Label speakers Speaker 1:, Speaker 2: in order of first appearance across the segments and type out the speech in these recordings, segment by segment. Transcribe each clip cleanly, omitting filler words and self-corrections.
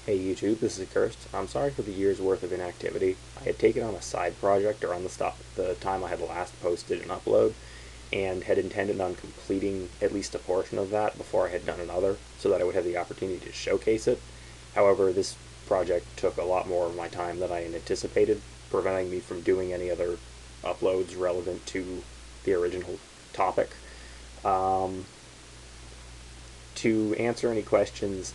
Speaker 1: Hey YouTube, this is Kirst. I'm sorry for the year's worth of inactivity. I had taken on a side project around the time I had last posted an upload, and had intended on completing at least a portion of that before I had done another, so that I would have the opportunity to showcase it. However, this project took a lot more of my time than I had anticipated, preventing me from doing any other uploads relevant to the original topic. Um, to answer any questions,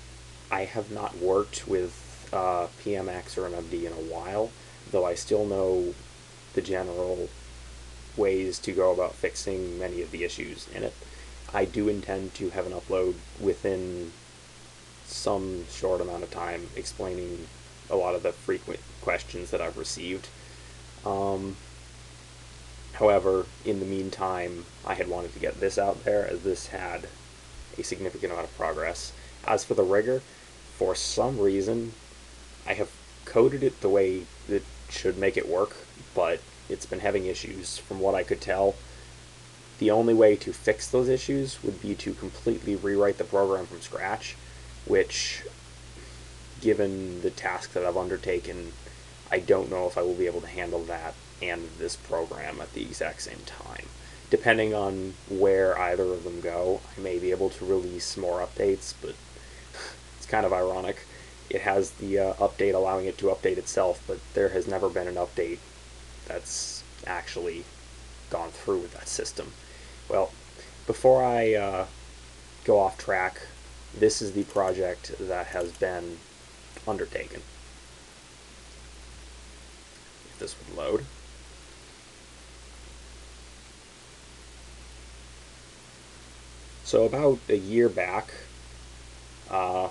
Speaker 1: I have not worked with PMX or MMD in a while, though I still know the general ways to go about fixing many of the issues in it. I do intend to have an upload within some short amount of time explaining a lot of the frequent questions that I've received. Um, However, in the meantime, I had wanted to get this out there as this had a significant amount of progress. As for the rigger, for some reason, I have coded it the way that should make it work, but it's been having issues from what I could tell. The only way to fix those issues would be to completely rewrite the program from scratch, which, given the task that I've undertaken, I don't know if I will be able to handle that and this program at the exact same time. Depending on where either of them go, I may be able to release more updates, but it's kind of ironic. It has the update allowing it to update itself, but there has never been an update that's actually gone through with that system. Well, before I go off track, this is the project that has been undertaken. If this would load. So about a year back, uh,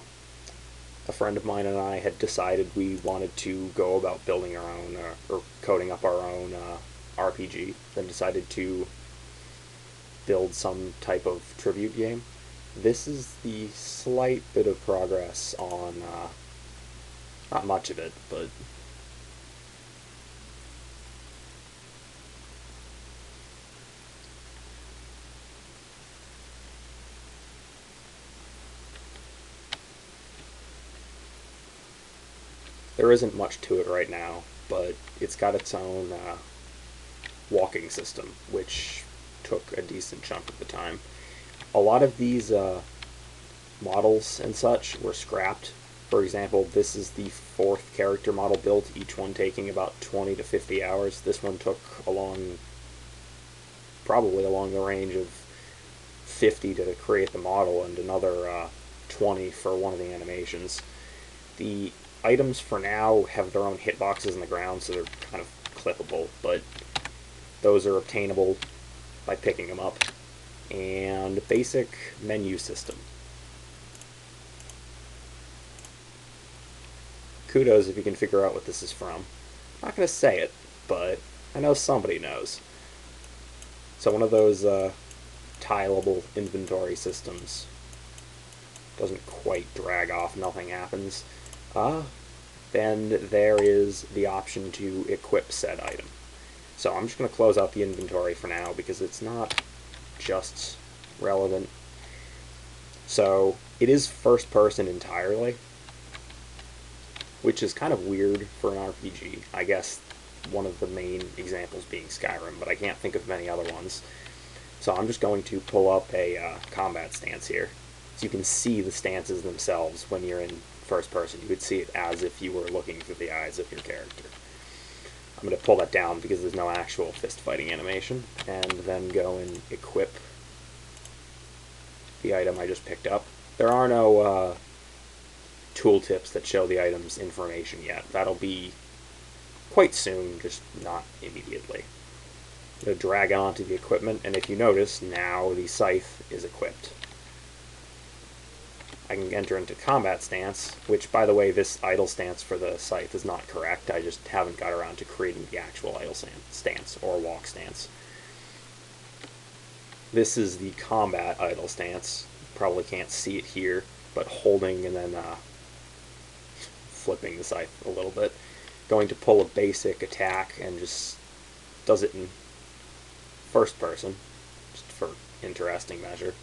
Speaker 1: a friend of mine and I had decided we wanted to go about building our own, or coding up our own RPG, then decided to build some type of tribute game. This is the slight bit of progress on, not much of it, but there isn't much to it right now, but it's got its own walking system, which took a decent chunk of the time. A lot of these models and such were scrapped. For example, this is the fourth character model built, each one taking about 20 to 50 hours. This one took probably along the range of 50 to create the model and another 20 for one of the animations. The items for now have their own hitboxes in the ground, so they're kind of clippable, but those are obtainable by picking them up. And basic menu system. Kudos if you can figure out what this is from. I'm not going to say it, but I know somebody knows. So one of those tileable inventory systems. Doesn't quite drag off, nothing happens. Then there is the option to equip said item. So I'm just going to close out the inventory for now because it's not just relevant. So it is first person entirely, which is kind of weird for an RPG. I guess one of the main examples being Skyrim, but I can't think of many other ones. So I'm just going to pull up a combat stance here. So you can see the stances themselves when you're in first person. You would see it as if you were looking through the eyes of your character. I'm going to pull that down because there's no actual fist fighting animation, and then go and equip the item I just picked up. There are no tooltips that show the item's information yet. That'll be quite soon, just not immediately. I'm going to drag it onto the equipment, and if you notice, now the scythe is equipped. I can enter into combat stance, which, by the way, this idle stance for the scythe is not correct. I just haven't got around to creating the actual idle stance, or walk stance. This is the combat idle stance. Probably can't see it here, but holding and then flipping the scythe a little bit. Going to pull a basic attack and just does it in first person, just for interesting measure.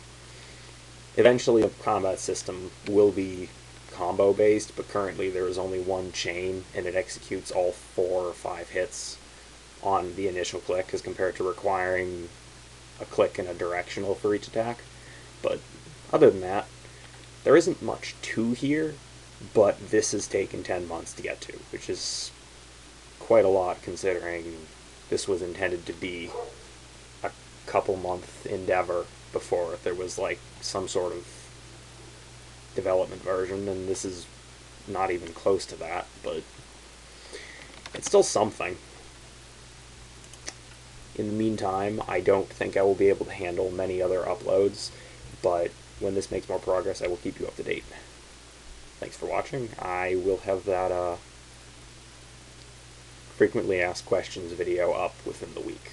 Speaker 1: Eventually, the combat system will be combo based, but currently there is only one chain and it executes all 4 or 5 hits on the initial click as compared to requiring a click and a directional for each attack. But other than that, there isn't much to here, but this has taken 10 months to get to, which is quite a lot considering this was intended to be a couple month endeavor before there was like some sort of development version, and this is not even close to that, but it's still something. In the meantime, I don't think I will be able to handle many other uploads, but when this makes more progress, I will keep you up to date. Thanks for watching. I will have that frequently asked questions video up within the week.